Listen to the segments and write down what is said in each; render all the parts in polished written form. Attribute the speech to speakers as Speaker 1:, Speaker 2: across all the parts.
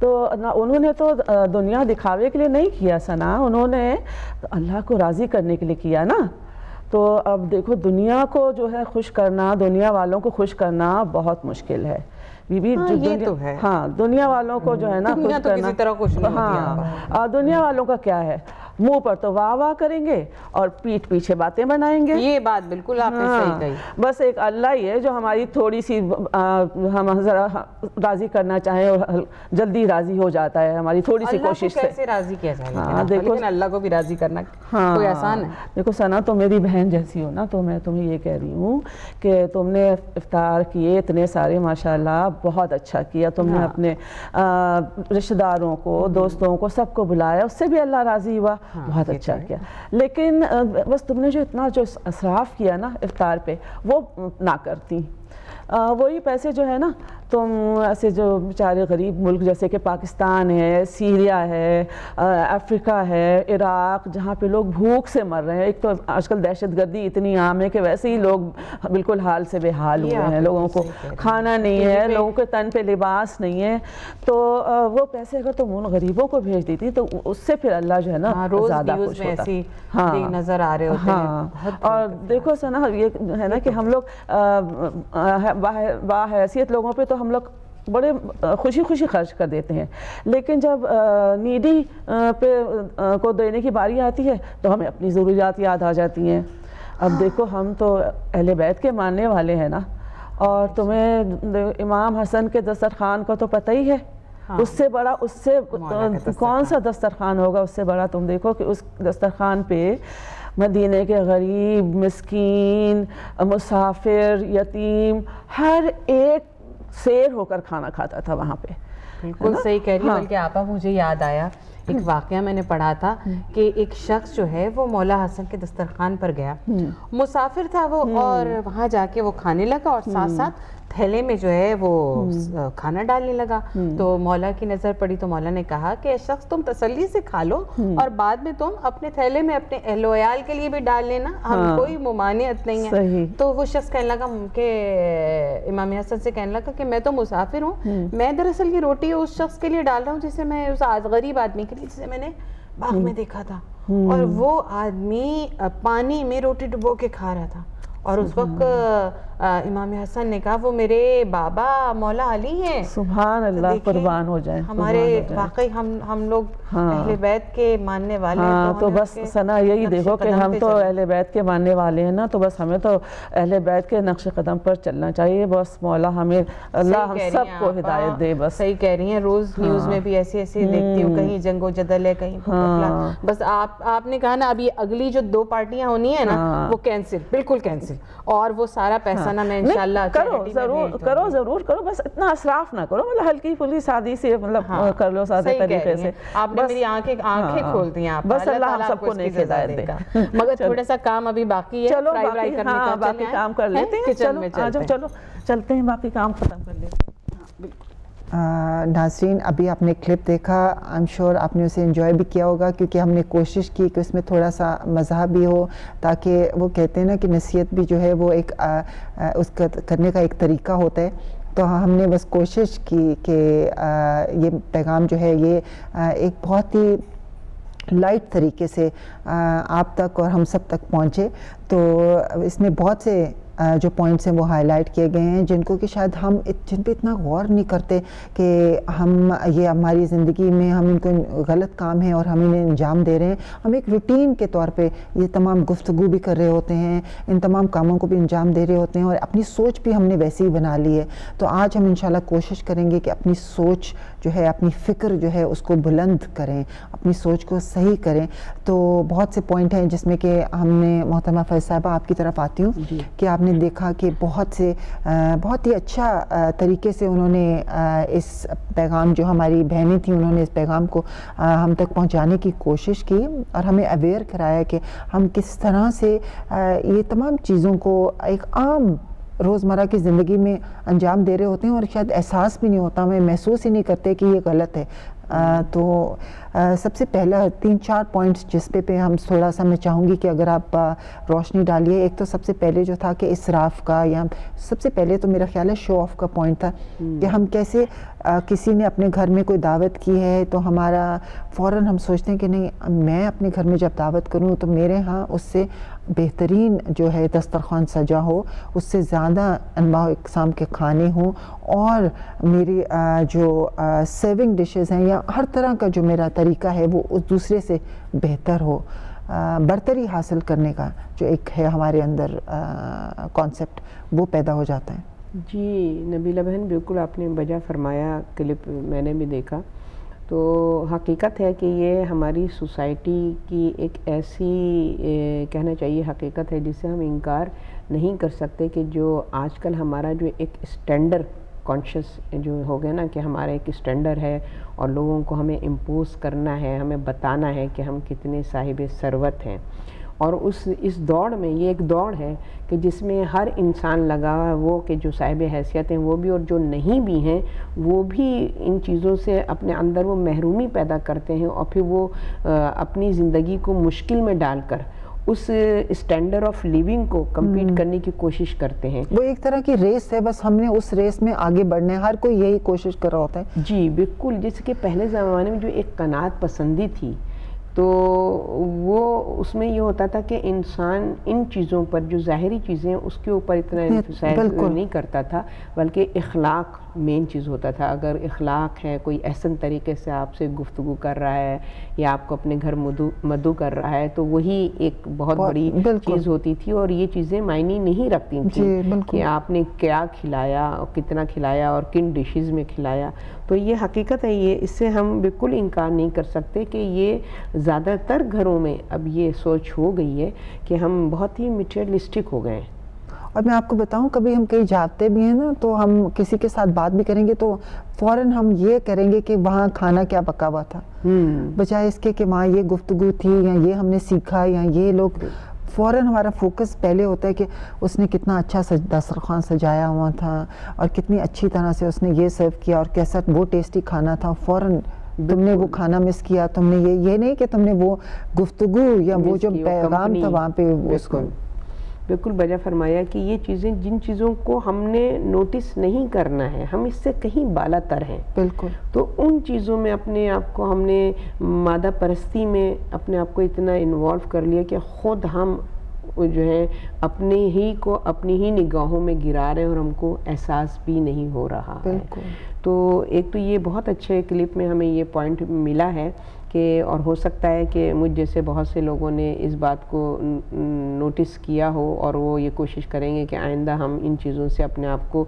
Speaker 1: تو انہوں نے تو دنیا دکھاوے کے لیے نہیں کیا ثنا، انہوں نے اللہ کو راضی کرنے کے لیے کیا نا. تو اب دیکھو دنیا کو جو ہے خوش کرنا، دنیا والوں کو خوش کرنا بہت مشکل ہے.
Speaker 2: یہ تو ہے.
Speaker 1: ہاں دنیا والوں کو جو ہے نا
Speaker 2: دنیا
Speaker 1: خوش
Speaker 2: تو
Speaker 1: کرنا،
Speaker 2: کسی طرح خوش نہیں ہوتی.
Speaker 1: ہاں دنیا والوں کا کیا ہے، منہ پر تو واہ واہ کریں گے اور پیٹھ پیچھے باتیں بنائیں گے.
Speaker 2: یہ بات بالکل آپ نے صحیح کہی.
Speaker 1: بس ایک اللہ ہی ہے جو ہماری تھوڑی سی ہم ذرا راضی کرنا چاہیں اور جلدی راضی ہو جاتا ہے ہماری تھوڑی سی کوشش سے.
Speaker 2: کیسے راضی کیا جائے لیکن اللہ کو بھی راضی کرنا کوئی آسان ہے.
Speaker 1: دیکھو ثنا تو میری بہن جیسی ہو نا، تو میں تمہیں یہ کہہ رہی ہوں کہ تم نے افطار کیے اتنے سارے ماشاءاللہ، بہت اچھا کیا. تم نے اپنے رشتہ داروں کو، دوستوں کو، سب کو بلایا، اس سے بھی اللہ راضی ہوا. بہت اچھا کیا. لیکن بس تم نے جو اتنا جو اسراف کیا نا افطار پہ، وہ نہ کرتی. وہی پیسے جو ہے نا تم ایسے جو بیچارے غریب ملک جیسے کہ پاکستان ہے، سیریا ہے، افریقہ ہے، عراق، جہاں پہ لوگ بھوک سے مر رہے ہیں. ایک تو آج کل دہشت گردی اتنی عام ہے کہ ویسے ہی لوگ بالکل حال سے بے حال ہوئے ہیں. لوگوں کو کھانا نہیں ہے، لوگوں کے تن پہ لباس نہیں ہے. تو وہ پیسے اگر تم ان غریبوں کو بھیج دیتی تو اس سے پھر اللہ جو ہے نا زیادہ خوش ہوتا.
Speaker 2: ہاں نظر آ رہے ہوتے ہیں.
Speaker 1: اور دیکھو ثنا یہ ہے نا کہ ہم لوگ باحیثیت لوگوں پہ تو ہم لوگ بڑے خوشی خوشی خرچ کر دیتے ہیں، لیکن جب نیڈی پہ کو دینے کی باری آتی ہے تو ہمیں اپنی ضروریات یاد آ جاتی ہیں. اب دیکھو ہم تو اہل بیت کے ماننے والے ہیں نا، اور تمہیں امام حسن کے دسترخوان کا تو پتہ ہی ہے. اس سے بڑا، اس سے کون سا دسترخوان ہوگا اس سے بڑا. تم دیکھو کہ اس دسترخوان پہ مدینے کے غریب، مسکین، مسافر، یتیم، ہر ایک سیر ہو کر کھانا کھاتا تھا وہاں پہ.
Speaker 2: بالکل صحیح کہہ رہی. بلکہ آپا مجھے یاد آیا ایک واقعہ میں نے پڑھا تھا کہ ایک شخص جو ہے وہ مولا حسن کے دسترخوان پر گیا، مسافر تھا وہ، اور وہاں جا کے وہ کھانے لگا اور ساتھ ساتھ تھیلے میں جو ہے وہ کھانا ڈالنے لگا. تو مولا کی نظر پڑی تو مولا نے کہا کہ شخص تم تسلی سے کھا لو اور بعد میں تم اپنے تھیلے میں اپنے اہل و عیال کے لیے بھی ڈال لینا، ہم کوئی ممانعت نہیں ہے. تو وہ شخص کہنے لگا کہ امام حسن سے کہنے لگا کہ میں تو مسافر ہوں، میں دراصل یہ روٹی اس شخص کے لیے ڈال رہا ہوں جسے میں اس غریب آدمی کے لیے جسے میں نے باغ میں دیکھا تھا، اور وہ آدمی پانی میں روٹی ڈبو کے کھا رہا تھا. اور اس وقت امام حسن نے کہا وہ میرے بابا مولا علی ہیں.
Speaker 1: سبحان اللہ، قربان ہو جائیں.
Speaker 2: ہمارے واقعی ہم لوگ اہل بیت کے ماننے والے ہیں.
Speaker 1: تو بس ثنا یہی دیکھو کہ ہم تو اہل بیت کے ماننے والے ہیں نا، تو بس ہمیں تو اہل بیت کے نقش قدم پر چلنا چاہیے. بس مولا ہمیں، اللہ ہم سب کو ہدایت دے. بس
Speaker 2: صحیح کہہ رہی ہیں. روز نیوز میں بھی ایسے دیکھتی ہوں، کہیں جنگ و جدل ہے، کہیں بس آپ نے کہا نا ابھی اگلی جو 2 پارٹیاں ہونی ہیں نا وہ کینسل، بالکل کینسل. اور وہ سارا پیسہ نا میں انشاءاللہ
Speaker 1: کرو، ضرور کرو، بس اتنا اسراف نہ کرو. مطلب ہلکی پھلی سادی سے مطلب کر لو، سادے طریقے سے.
Speaker 2: آپ نے میری آنکھیں کھول دی ہیں.
Speaker 1: بس اللہ ہم سب کو نیک ہدایت دے.
Speaker 2: مگر تھوڑا سا کام ابھی باقی ہے،
Speaker 1: چلو باقی کام کر لیتے ہیں. چلو چلتے ہیں، باقی کام ختم کر لیتے ہیں.
Speaker 3: ناظرین ابھی آپ نے کلپ دیکھا، آئی ایم شیور آپ نے اسے انجوائے بھی کیا ہوگا، کیونکہ ہم نے کوشش کی کہ اس میں تھوڑا سا مزاح بھی ہو، تاکہ وہ کہتے ہیں نا کہ نصیحت بھی جو ہے وہ ایک اس کا کرنے کا ایک طریقہ ہوتا ہے. تو ہم نے بس کوشش کی کہ یہ پیغام جو ہے یہ ایک بہت ہی لائٹ طریقے سے آپ تک اور ہم سب تک پہنچے. تو اس میں بہت سے جو پوائنٹس ہیں وہ ہائی لائٹ کیے گئے ہیں جن کو کہ شاید ہم جن پہ اتنا غور نہیں کرتے کہ ہم یہ ہماری زندگی میں ہم ان کو غلط کام ہے اور ہم انہیں انجام دے رہے ہیں. ہم ایک روٹین کے طور پہ یہ تمام گفتگو بھی کر رہے ہوتے ہیں، ان تمام کاموں کو بھی انجام دے رہے ہوتے ہیں، اور اپنی سوچ بھی ہم نے ویسے ہی بنا لی ہے. تو آج ہم انشاءاللہ کوشش کریں گے کہ اپنی سوچ جو ہے، اپنی فکر جو ہے اس کو بلند کریں، اپنی سوچ کو صحیح کریں. تو بہت سے پوائنٹ ہیں جس میں کہ ہم نے، محترمہ فیض صاحبہ آپ کی طرف آتی ہوں کہ آپ نے دیکھا کہ بہت ہی اچھا طریقے سے انہوں نے اس پیغام، جو ہماری بہنیں تھیں انہوں نے اس پیغام کو ہم تک پہنچانے کی کوشش کی اور ہمیں اویئر کرایا کہ ہم کس طرح سے یہ تمام چیزوں کو ایک عام روزمرہ کی زندگی میں انجام دے رہے ہوتے ہیں اور شاید احساس بھی نہیں ہوتا، ہمیں محسوس ہی نہیں کرتے کہ یہ غلط ہے. تو سب سے پہلا 3-4 پوائنٹس جس پہ ہم تھوڑا سا میں چاہوں گی کہ اگر آپ روشنی ڈالیے. ایک تو سب سے پہلے جو تھا کہ اسراف کا، یا سب سے پہلے تو میرا خیال ہے شو آف کا پوائنٹ تھا کہ ہم کیسے کسی نے اپنے گھر میں کوئی دعوت کی ہے تو ہمارا فوراً ہم سوچتے ہیں کہ نہیں، میں اپنے گھر میں جب دعوت کروں تو میرے ہاں اس سے بہترین جو ہے دسترخوان سجا ہو، اس سے زیادہ انواع و اقسام کے کھانے ہوں، اور میری جو سرونگ ڈشز ہیں یا ہر طرح کا جو میرا طریقہ ہے وہ اس دوسرے سے بہتر ہو. برتری حاصل کرنے کا جو ایک ہے ہمارے اندر کانسیپٹ، وہ پیدا ہو جاتا ہے.
Speaker 4: جی نبیلہ بہن، بالکل آپ نے بجا فرمایا. کلپ میں نے بھی دیکھا تو حقیقت ہے کہ یہ ہماری سوسائٹی کی ایک ایسی کہنا چاہیے حقیقت ہے جس سے ہم انکار نہیں کر سکتے کہ جو آج کل ہمارا جو ایک اسٹینڈرڈ کانشیس جو ہو گیا نا کہ ہمارا ایک اسٹینڈرڈ ہے اور لوگوں کو ہمیں امپوز کرنا ہے، ہمیں بتانا ہے کہ ہم کتنے صاحب ثروت ہیں. اور اس دوڑ میں، یہ ایک دوڑ ہے کہ جس میں ہر انسان لگا ہوا ہے، وہ کہ جو صاحب حیثیت ہیں وہ بھی اور جو نہیں بھی ہیں وہ بھی ان چیزوں سے اپنے اندر وہ محرومی پیدا کرتے ہیں، اور پھر وہ اپنی زندگی کو مشکل میں ڈال کر اس اسٹینڈرڈ آف لیونگ کو کمپیٹ کرنے کی کوشش کرتے ہیں.
Speaker 3: وہ ایک طرح کی ریس ہے، بس ہم نے اس ریس میں آگے بڑھنا ہے، ہر کوئی یہی کوشش کر رہا ہوتا ہے.
Speaker 4: جی بالکل. جیسے کہ پہلے زمانے میں جو ایک قناعت پسندی تھی تو وہ اس میں یہ ہوتا تھا کہ انسان ان چیزوں پر جو ظاہری چیزیں اس کے اوپر اتنا انفسائز نہیں کرتا تھا، بلکہ اخلاق مین چیز ہوتا تھا. اگر اخلاق ہے، کوئی احسن طریقے سے آپ سے گفتگو کر رہا ہے یا آپ کو اپنے گھر مدعو کر رہا ہے تو وہی ایک بہت بڑی چیز ہوتی تھی. اور یہ چیزیں معنی نہیں رکھتی تھیں کہ آپ نے کیا کھلایا، کتنا کھلایا اور کن ڈشز میں کھلایا. تو یہ حقیقت ہے، یہ اس سے ہم بالکل انکار نہیں کر سکتے کہ یہ زیادہ تر گھروں میں اب یہ سوچ ہو گئی ہے کہ ہم بہت ہی میٹیریلسٹک ہو گئے ہیں.
Speaker 3: اور میں آپ کو بتاؤں، کبھی ہم کہیں جاتے بھی ہیں نا تو ہم کسی کے ساتھ بات بھی کریں گے تو فوراً ہم یہ کریں گے کہ وہاں کھانا کیا پکا ہوا تھا، بجائے اس کے کہ وہاں یہ گفتگو تھی یا یہ ہم نے سیکھا یا یہ لوگ. فوراً ہمارا فوکس پہلے ہوتا ہے کہ اس نے کتنا اچھا دسترخوان سجایا ہوا تھا اور کتنی اچھی طرح سے اس نے یہ سرو کیا اور کیسا وہ ٹیسٹی کھانا تھا. فوراً تم نے وہ کھانا مس کیا، تم نے یہ نہیں کہ تم نے وہ گفتگو یا وہ جو پیغام تھا وہاں پہ اس کو.
Speaker 4: بالکل بجا فرمایا کہ یہ چیزیں، جن چیزوں کو ہم نے نوٹس نہیں کرنا ہے، ہم اس سے کہیں بالا تر ہیں. بالکل. تو ان چیزوں میں اپنے آپ کو ہم نے مادہ پرستی میں اپنے آپ کو اتنا انوالو کر لیا کہ خود ہم جو ہے اپنے ہی کو اپنی ہی نگاہوں میں گرا رہے ہیں اور ہم کو احساس بھی نہیں ہو رہا ہے. تو ایک تو یہ بہت اچھے کلپ میں ہمیں یہ پوائنٹ ملا ہے کہ، اور ہو سکتا ہے کہ مجھ جیسے بہت سے لوگوں نے اس بات کو نوٹس کیا ہو اور وہ یہ کوشش کریں گے کہ آئندہ ہم ان چیزوں سے اپنے آپ کو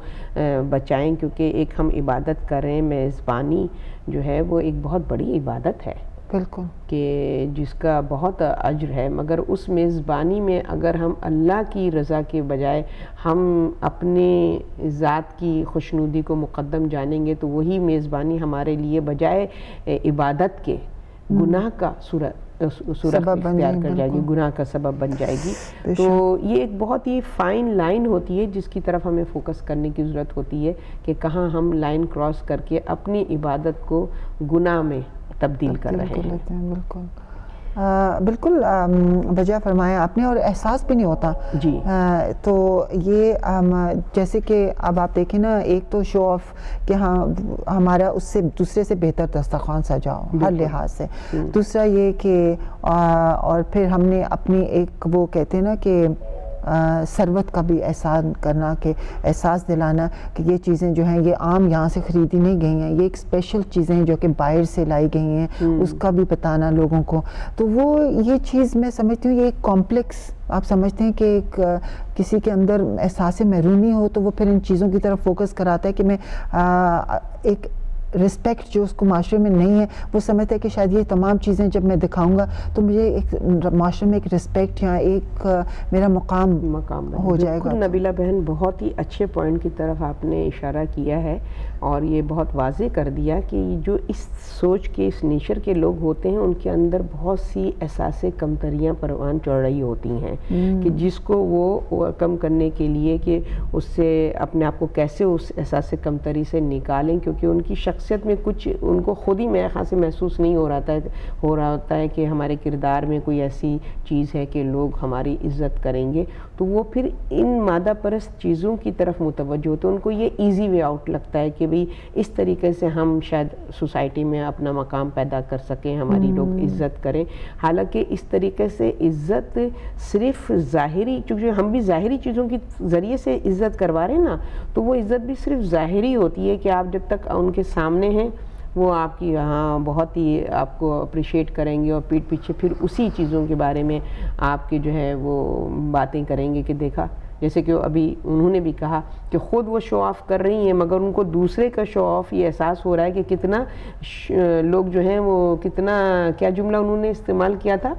Speaker 4: بچائیں، کیونکہ ایک ہم عبادت کر رہے ہیں. میزبانی جو ہے وہ ایک بہت بڑی عبادت ہے. بالکل. کہ جس کا بہت اجر ہے، مگر اس میزبانی میں اگر ہم اللہ کی رضا کے بجائے ہم اپنے ذات کی خوشنودی کو مقدم جانیں گے تو وہی میزبانی ہمارے لیے بجائے عبادت کے گناہ کا صورت اختیار کر جائے گی، گناہ کا سبب بن جائے گی. تو یہ ایک بہت ہی فائن لائن ہوتی ہے جس کی طرف ہمیں فوکس کرنے کی ضرورت ہوتی ہے کہ کہاں ہم لائن کراس کر کے اپنی عبادت کو گناہ میں تبدیل کر رہے ہیں.
Speaker 3: بالکل بالکل بجا فرمایا آپ نے، اور احساس بھی نہیں ہوتا. جی. تو یہ جیسے کہ اب آپ دیکھیں نا، ایک تو شو آف کہ ہاں ہمارا اس سے دوسرے سے بہتر دسترخوان سجاؤ ہر لحاظ سے. دوسرا یہ کہ اور پھر ہم نے اپنی ایک وہ کہتے ہیں نا کہ ثروت کا بھی احساس کرنا، کہ احساس دلانا کہ یہ چیزیں جو ہیں یہ عام یہاں سے خریدی نہیں گئی ہیں، یہ ایک اسپیشل چیزیں ہیں جو کہ باہر سے لائی گئی ہیں، اس کا بھی بتانا لوگوں کو. تو وہ یہ چیز میں سمجھتی ہوں یہ ایک کمپلیکس، آپ سمجھتے ہیں کہ ایک کسی کے اندر احساس محرومی ہو تو وہ پھر ان چیزوں کی طرف فوکس کراتا ہے کہ میں ایک رسپیکٹ جو اس کو معاشرے میں نہیں ہے، وہ سمجھتا ہے کہ شاید یہ تمام چیزیں جب میں دکھاؤں گا تو مجھے ایک معاشرے میں ایک رسپیکٹ یا ایک میرا مقام ہو جائے گا.
Speaker 4: نبیلہ بہن، بہت ہی اچھے پوائنٹ کی طرف آپ نے اشارہ کیا ہے اور یہ بہت واضح کر دیا کہ جو اس سوچ کے، اس نیچر کے لوگ ہوتے ہیں ان کے اندر بہت سی احساس کمتریاں پروان چڑھ رہی ہوتی ہیں کہ جس کو وہ کم کرنے کے لیے کہ اس سے اپنے آپ کو کیسے اس احساس کمتری سے نکالیں، کیونکہ ان کی شخص شخصیت میں کچھ ان کو خود ہی میرے خیال سے محسوس نہیں ہو رہا ہوتا ہے کہ ہمارے کردار میں کوئی ایسی چیز ہے کہ لوگ ہماری عزت کریں گے، تو وہ پھر ان مادہ پرست چیزوں کی طرف متوجہ ہوتے ہیں. ان کو یہ ایزی وے آؤٹ لگتا ہے کہ بھئی اس طریقے سے ہم شاید سوسائٹی میں اپنا مقام پیدا کر سکیں، ہماری لوگ عزت کریں. حالانکہ اس طریقے سے عزت صرف ظاہری، چونکہ ہم بھی ظاہری چیزوں کے ذریعے سے عزت کروا رہے ہیں نا، تو وہ عزت بھی صرف ظاہری ہوتی ہے کہ آپ جب تک ان کے سامنے ہیں وہ آپ کی ہاں بہت ہی آپ کو اپریشیٹ کریں گے، اور پیٹھ پیچھے پھر اسی چیزوں کے بارے میں آپ کی جو ہے وہ باتیں کریں گے کہ دیکھا، جیسے کہ ابھی انہوں نے بھی کہا کہ خود وہ شو آف کر رہی ہیں مگر ان کو دوسرے کا شو آف یہ احساس ہو رہا ہے کہ کتنا لوگ جو ہیں وہ کتنا، کیا جملہ انہوں نے استعمال کیا تھا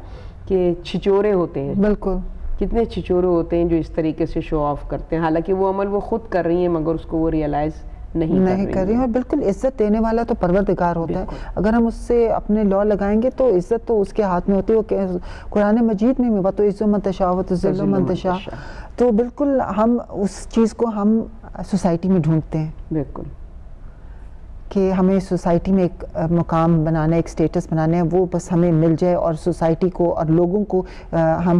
Speaker 4: کہ چھچورے ہوتے ہیں.
Speaker 3: بالکل،
Speaker 4: کتنے چھچورے ہوتے ہیں جو اس طریقے سے شو آف کرتے ہیں، حالانکہ وہ عمل وہ خود کر رہی ہیں مگر اس کو وہ ریئلائز نہیں کر رہی ہیں.
Speaker 3: اور بالکل عزت دینے والا تو پروردگار ہوتا ہے. اگر ہم اس سے اپنے لا لگائیں گے تو عزت تو اس کے ہاتھ میں ہوتی ہے. قرآن مجید میں وَتُعِزُّ مَن تَشَاءُ وَتُذِلُّ مَن تَشَاءُ، تو بالکل ہم اس چیز کو ہم سوسائٹی میں ڈھونڈتے ہیں. بالکل کہ ہمیں سوسائٹی میں ایک مقام بنانا ہے، ایک سٹیٹس بنانا ہے، وہ بس ہمیں مل جائے اور سوسائٹی کو اور لوگوں کو ہم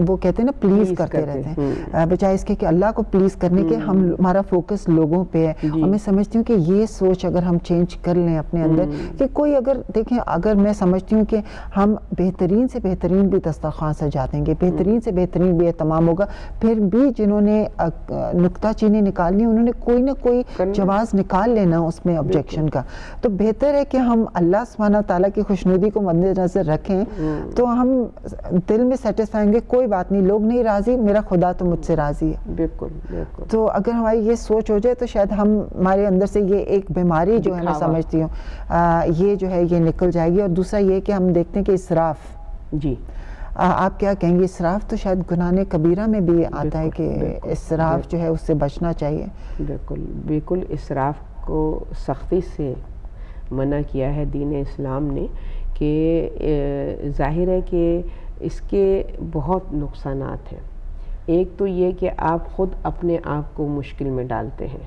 Speaker 3: وہ کہتے ہیں نا پلیز کرتے رہتے ہیں، بجائے اس کے کہ اللہ کو پلیز کرنے کے ہمارا فوکس لوگوں پہ ہے. اور میں سمجھتی ہوں کہ یہ سوچ اگر ہم چینج کر لیں اپنے اندر کہ کوئی اگر دیکھیں، اگر میں سمجھتی ہوں کہ ہم بہترین سے بہترین بھی دسترخوان سجا دیں گے، بہترین سے بہترین بھی اہتمام ہوگا، پھر بھی جنہوں نے نکتہ چینی نکالنی انہوں نے کوئی نہ کوئی جواز نکال لینا اس میں کا. تو بہتر ہے کہ ہم اللہ سبحانہ تعالیٰ کی خوشنودی کو مد نظر رکھیں تو ہم دل میں سیٹسفائی ہوں گے، کوئی بات نہیں، لوگ نہیں راضی، میرا خدا تو مجھ سے راضی ہے. بالکل بالکل. تو اگر ہماری یہ سوچ ہو جائے تو شاید ہمارے اندر سے یہ ایک بیماری جو ہے میں سمجھتی ہوں یہ جو ہے یہ نکل جائے گی. اور دوسرا یہ کہ ہم دیکھتے ہیں کہ اسراف، جی آپ کیا کہیں گے؟ اسراف تو شاید گناہ کبیرہ میں بھی آتا ہے کہ اسراف جو ہے اس سے بچنا چاہیے. بالکل بالکل. اسراف کو سختی سے منع کیا ہے دین اسلام نے کہ ظاہر ہے کہ اس کے بہت نقصانات ہیں. ایک تو یہ کہ آپ خود اپنے آپ کو مشکل میں ڈالتے ہیں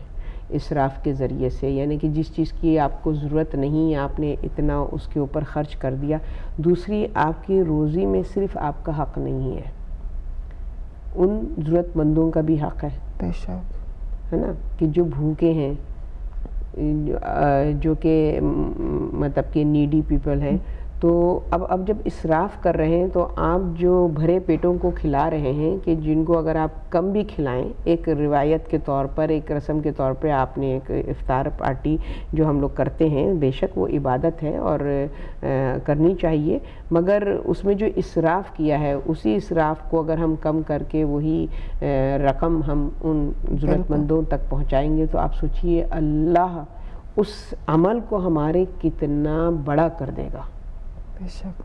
Speaker 3: اسراف کے ذریعے سے، یعنی کہ جس چیز کی آپ کو ضرورت نہیں آپ نے اتنا اس کے اوپر خرچ کر دیا. دوسری، آپ کی روزی میں صرف آپ کا حق نہیں ہے، ان ضرورت مندوں کا بھی حق ہے. بے شک، ہے نا، کہ جو بھوکے ہیں، جو کہ مطلب کہ نیڈی پیپل ہیں. تو اب جب اسراف کر رہے ہیں تو آپ جو بھرے پیٹوں کو کھلا رہے ہیں کہ جن کو اگر آپ کم بھی کھلائیں، ایک روایت کے طور پر، ایک رسم کے طور پہ آپ نے ایک افطار پارٹی جو ہم لوگ کرتے ہیں، بے شک وہ عبادت ہے اور کرنی چاہیے، مگر اس میں جو اسراف کیا ہے اسی اسراف کو اگر ہم کم کر کے وہی رقم ہم ان ضرورت مندوں تک پہنچائیں گے تو آپ سوچئے اللہ اس عمل کو ہمارے کتنا بڑا کر دے گا. بے شک،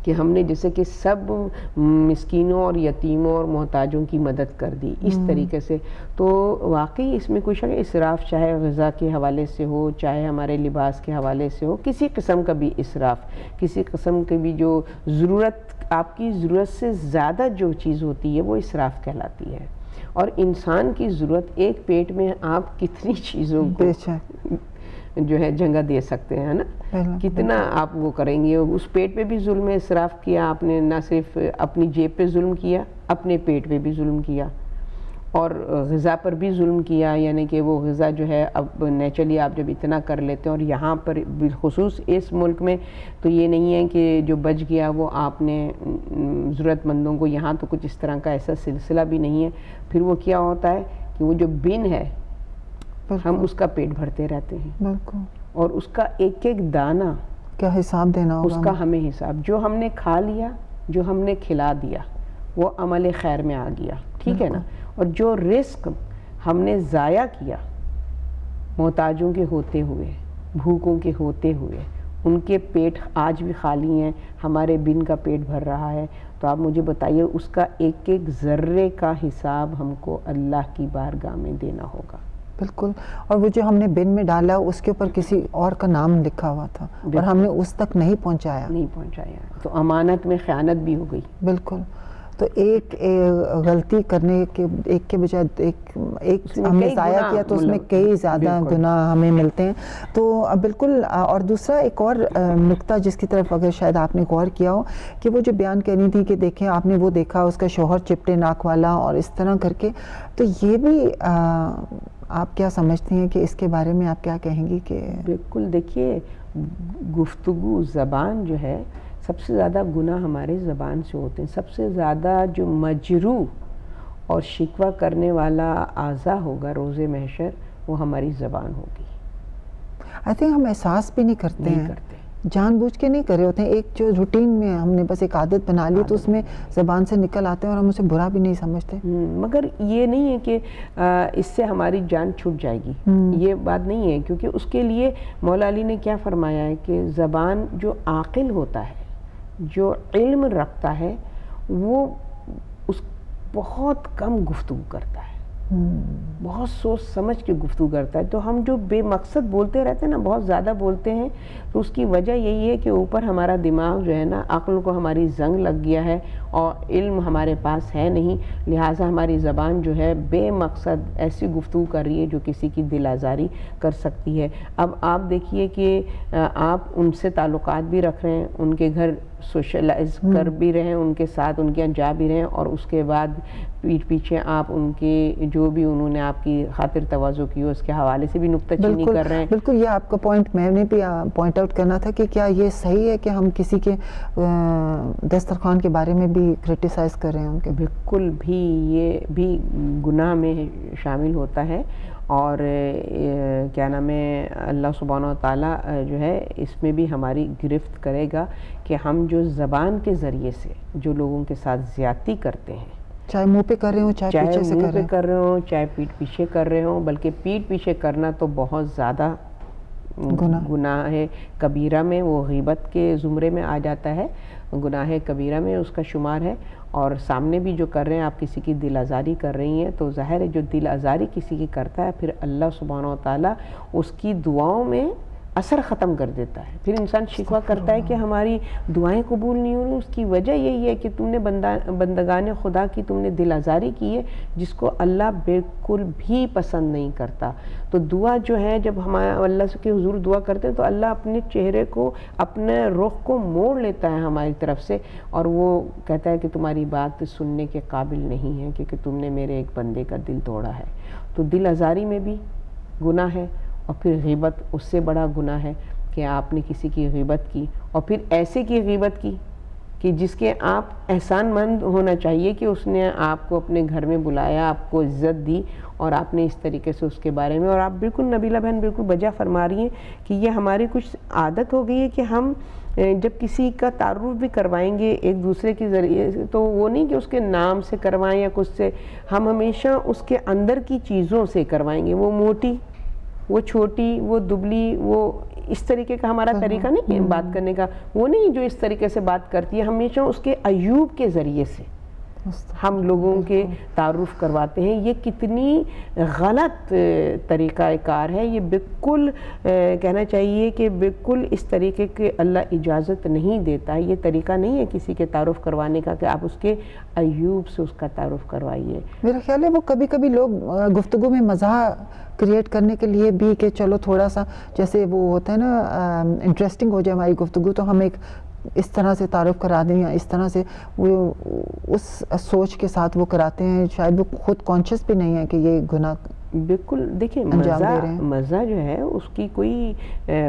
Speaker 3: کہ ہم نے جیسے کہ سب مسکینوں اور یتیموں اور محتاجوں کی مدد کر دی اس طریقے سے. تو واقعی اس میں کوئی شک اسراف چاہے غذا کے حوالے سے ہو، چاہے ہمارے لباس کے حوالے سے ہو، کسی قسم کا بھی اسراف، کسی قسم کی بھی جو ضرورت، آپ کی ضرورت سے زیادہ جو چیز ہوتی ہے وہ اسراف کہلاتی ہے. اور انسان کی ضرورت، ایک پیٹ میں آپ کتنی چیزوں کو جو ہے جگہ دے سکتے ہیں نا، کتنا آپ وہ کریں گے. اس پیٹ پہ بھی ظلم اسراف کیا آپ نے، نہ صرف اپنی جیب پہ ظلم کیا، اپنے پیٹ پہ بھی ظلم کیا، اور غذا پر بھی ظلم کیا. یعنی کہ وہ غذا جو ہے اب نیچرلی آپ جب اتنا کر لیتے ہیں، اور یہاں پر بالخصوص اس ملک میں تو یہ نہیں ہے کہ جو بچ گیا وہ آپ نے ضرورت مندوں کو، یہاں تو کچھ اس طرح کا ایسا سلسلہ بھی نہیں ہے. پھر وہ کیا ہوتا ہے کہ وہ جو بن ہے ہم اس کا پیٹ بھرتے رہتے ہیں، اور اس کا ایک ایک دانہ کیا حساب دینا ہوگا، اس کا ہمیں حساب. جو ہم نے کھا لیا، جو ہم نے کھلا دیا، وہ عمل خیر میں آ گیا، ٹھیک ہے نا. اور جو رزق ہم نے ضائع کیا محتاجوں کے ہوتے ہوئے، بھوکوں کے ہوتے ہوئے، ان کے پیٹ آج بھی خالی ہیں، ہمارے بن کا پیٹ بھر رہا ہے. تو آپ مجھے بتائیے اس کا ایک ایک ذرے کا حساب ہم کو اللہ کی بارگاہ میں دینا ہوگا. بالکل. اور وہ جو ہم نے بن میں ڈالا اس کے اوپر کسی اور کا نام لکھا ہوا تھا اور ہم نے اس تک نہیں پہنچایا، تو امانت میں خیانت بھی ہو گئی. بالکل. تو ایک غلطی کرنے کے ایک کے بجائے ایک ہم نے ضائع کیا تو اس میں کئی زیادہ گناہ ہمیں ملتے ہیں. تو بالکل. اور دوسرا ایک اور نقطہ جس کی طرف اگر شاید آپ نے غور کیا ہو کہ وہ جو بیان کرنی تھی کہ دیکھیں آپ نے وہ دیکھا اس کا شوہر چپٹے ناک والا اور اس طرح کر کے, تو یہ بھی آپ کیا سمجھتی ہیں کہ اس کے بارے میں آپ کیا کہیں گی؟ کہ
Speaker 4: بالکل دیکھیے گفتگو زبان جو ہے سب سے زیادہ گناہ ہمارے زبان سے ہوتے ہیں. سب سے زیادہ جو مجروح اور شکوہ کرنے والا اعضا ہوگا روز محشر وہ ہماری زبان ہوگی.
Speaker 3: آئی تھنک ہم احساس بھی نہیں کرتے ہیں, جان بوجھ کے نہیں کر رہے ہوتے ہیں. ایک جو روٹین میں ہم نے بس ایک عادت بنا لی تو اس میں زبان سے نکل آتے ہیں اور ہم اسے برا بھی نہیں سمجھتے.
Speaker 4: مگر یہ نہیں ہے کہ اس سے ہماری جان چھوٹ جائے گی, یہ بات نہیں ہے. کیونکہ اس کے لیے مولا علی نے کیا فرمایا ہے کہ زبان جو عاقل ہوتا ہے, جو علم رکھتا ہے, وہ اس بہت کم گفتگو کرتا ہے, بہت سوچ سمجھ کے گفتگو کرتا ہے. تو ہم جو بے مقصد بولتے رہتے ہیں نا, بہت زیادہ بولتے ہیں, تو اس کی وجہ یہی ہے کہ اوپر ہمارا دماغ جو ہے نا, عقل کو ہماری زنگ لگ گیا ہے اور علم ہمارے پاس ہے نہیں. لہٰذا ہماری زبان جو ہے بے مقصد ایسی گفتگو کر رہی ہے جو کسی کی دل آزاری کر سکتی ہے. اب آپ دیکھیے کہ آپ ان سے تعلقات بھی رکھ رہے ہیں, ان کے گھر سوشلائز کر بھی رہے ہیں, ان کے ساتھ ان کے یہاں جا بھی رہے ہیں, اور اس کے بعد پیٹھ پیچھے آپ ان کے جو بھی انہوں نے آپ کی خاطر تواضع کی ہو اس کے حوالے سے بھی نکتہ چینی کر رہے ہیں.
Speaker 3: بالکل, یہ آپ کا پوائنٹ میں نے بھی پوائنٹ آؤٹ کرنا تھا کہ کیا یہ صحیح ہے کہ ہم کسی کے دسترخوان کے بارے میں بھی کرٹیسائز کر رہے ہیں ان کے؟
Speaker 4: بالکل بھی, یہ بھی گناہ میں شامل ہوتا ہے. اور کیا نام ہے, اللہ سبحانہ و تعالیٰ جو ہے اس میں بھی ہماری گرفت کرے گا کہ ہم جو زبان کے ذریعے سے جو لوگوں کے ساتھ زیادتی کرتے ہیں,
Speaker 3: چاہے منہ پہ کر رہے ہوں چاہے پیچھے سے
Speaker 4: کر رہے ہوں چاہے پیٹھ پیچھے کر رہے ہوں, بلکہ پیٹھ پیچھے کرنا تو بہت زیادہ گناہ ہے کبیرہ میں, وہ غیبت کے زمرے میں آ جاتا ہے, گناہ کبیرہ میں اس کا شمار ہے. اور سامنے بھی جو کر رہے ہیں, آپ کسی کی دل آزاری کر رہی ہیں, تو ظاہر ہے جو دل آزاری کسی کی کرتا ہے پھر اللہ سبحانہ و تعالیٰ اس کی دعاؤں میں اثر ختم کر دیتا ہے. پھر انسان شکوہ کرتا ہے کہ ہماری دعائیں قبول نہیں ہو رہی. اس کی وجہ یہی ہے کہ تم نے بندگان خدا کی تم نے دل آزاری کی ہے, جس کو اللہ بالکل بھی پسند نہیں کرتا. تو دعا جو ہے, جب ہم اللہ کے حضور دعا کرتے ہیں تو اللہ اپنے چہرے کو, اپنے رخ کو موڑ لیتا ہے ہماری طرف سے, اور وہ کہتا ہے کہ تمہاری بات سننے کے قابل نہیں ہے کیونکہ تم نے میرے ایک بندے کا دل توڑا ہے. تو دل آزاری میں بھی گناہ ہے, اور پھر غیبت اس سے بڑا گناہ ہے کہ آپ نے کسی کی غیبت کی, اور پھر ایسے کی غیبت کی کہ جس کے آپ احسان مند ہونا چاہیے کہ اس نے آپ کو اپنے گھر میں بلایا, آپ کو عزت دی, اور آپ نے اس طریقے سے اس کے بارے میں. اور آپ بالکل نبیلہ بہن بالکل بجا فرما رہی ہیں کہ یہ ہماری کچھ عادت ہو گئی ہے کہ ہم جب کسی کا تعارف بھی کروائیں گے ایک دوسرے کے ذریعے سے, تو وہ نہیں کہ اس کے نام سے کروائیں یا کچھ سے, ہم ہمیشہ اس کے اندر کی چیزوں سے کروائیں گے. وہ موٹی, وہ چھوٹی, وہ دبلی, وہ اس طریقے کا ہمارا طریقہ نہیں ہے بات کرنے کا. وہ نہیں جو اس طریقے سے بات کرتی ہے, ہمیشہ اس کے عیوب کے ذریعے سے ہم لوگوں کے تعارف کرواتے ہیں. یہ کتنی غلط طریقہ کار ہے. یہ بالکل کہنا چاہیے کہ بالکل اس طریقے کے اللہ اجازت نہیں دیتا ہے. یہ طریقہ نہیں ہے کسی کے تعارف کروانے کا کہ آپ اس کے عیوب سے اس کا تعارف کروائیے.
Speaker 3: میرا خیال ہے وہ کبھی کبھی لوگ گفتگو میں مزاح کریٹ کرنے کے لیے بھی کہ چلو تھوڑا سا جیسے وہ ہوتا ہے نا انٹرسٹنگ ہو جائے ہماری گفتگو, تو ہم ایک اس طرح سے تعارف کرا دیں یا اس طرح سے وہ اس سوچ کے ساتھ وہ کراتے ہیں, شاید وہ خود کانشیس بھی نہیں ہے کہ یہ گناہ.
Speaker 4: بالکل دیکھیں, مزہ جو ہے اس کی کوئی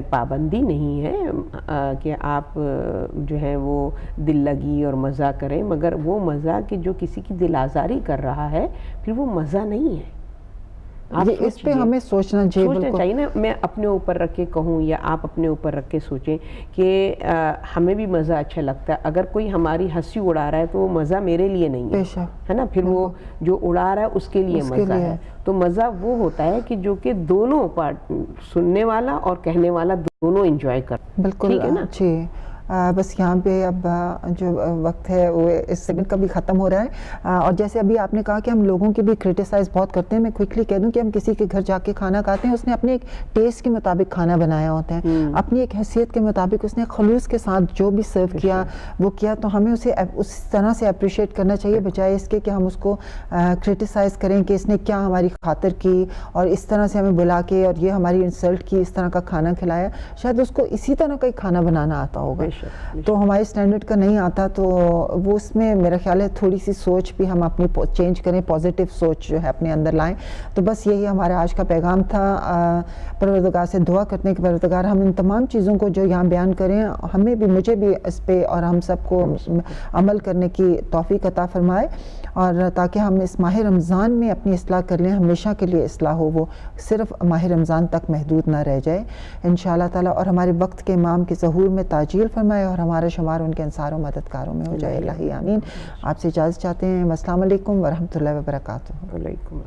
Speaker 4: پابندی نہیں ہے کہ آپ جو ہے وہ دل لگی اور مزہ کریں, مگر وہ مزہ کہ جو کسی کی دل آزاری کر رہا ہے پھر وہ مزہ نہیں ہے.
Speaker 3: اس پہ ہمیں سوچنا
Speaker 4: چاہیے نا. میں اپنے اوپر رکھ کے کہوں یا آپ اپنے اوپر رکھ کے سوچیں کہ ہمیں بھی مزہ اچھا لگتا ہے. اگر کوئی ہماری ہنسی اڑا رہا ہے تو وہ مزہ میرے لیے نہیں ہے نا, پھر وہ جو اڑا رہا ہے اس کے لیے مزہ ہے. تو مزہ وہ ہوتا ہے کہ جو کہ دونوں پارٹ, سننے والا اور کہنے والا, دونوں انجوائے کر.
Speaker 3: بالکل.
Speaker 4: ٹھیک ہے نا.
Speaker 3: جی بس یہاں پہ اب جو وقت ہے وہ اس سیگمنٹ کا بھی ختم ہو رہا ہے، اور جیسے ابھی آپ نے کہا کہ ہم لوگوں کی بھی کرٹیسائز بہت کرتے ہیں، میں کوئکلی کہہ دوں کہ ہم کسی کے گھر جا کے کھانا کھاتے ہیں، اس نے اپنے ایک ٹیسٹ کے مطابق کھانا بنایا ہوتا ہے، اپنی ایک حیثیت کے مطابق اس نے خلوص کے ساتھ جو بھی سرو کیا وہ کیا، تو ہمیں اسے اس طرح سے اپریشیٹ کرنا چاہیے، بجائے اس کے کہ ہم اس کو کرٹیسائز کریں کہ اس نے کیا ہماری خاطر کی اور اس طرح سے ہمیں بلا کے اور یہ ہماری انسلٹ کی، اس طرح کا کھانا کھلایا۔ شاید اس کو اسی طرح کا ہی کھانا بنانا آتا ہوگا تو ہمارے اسٹینڈرڈ کا نہیں آتا، تو وہ اس میں میرا خیال ہے تھوڑی سی سوچ بھی ہم اپنی چینج کریں، پازیٹیو سوچ جو ہے اپنے اندر لائیں۔ تو بس یہی ہمارا آج کا پیغام تھا، پروردگار سے دعا کرتے ہیں کہ پروردگار ہم ان تمام چیزوں کو جو یہاں بیان کریں، ہمیں بھی، مجھے بھی اس پہ اور ہم سب کو عمل کرنے کی توفیق عطا فرمائے، اور تاکہ ہم اس ماہ رمضان میں اپنی اصلاح کر لیں، ہمیشہ کے لیے اصلاح ہو، وہ صرف ماہ رمضان تک محدود نہ رہ جائے انشاءاللہ تعالیٰ، اور ہمارے وقت کے امام کے ظہور میں تاجیل فرمائے اور ہمارا شمار ان کے انصار و مددگاروں میں ہو جائے، اللہ آمین۔ آپ سے اجازت چاہتے ہیں، السلام علیکم ورحمۃ اللہ وبرکاتہ۔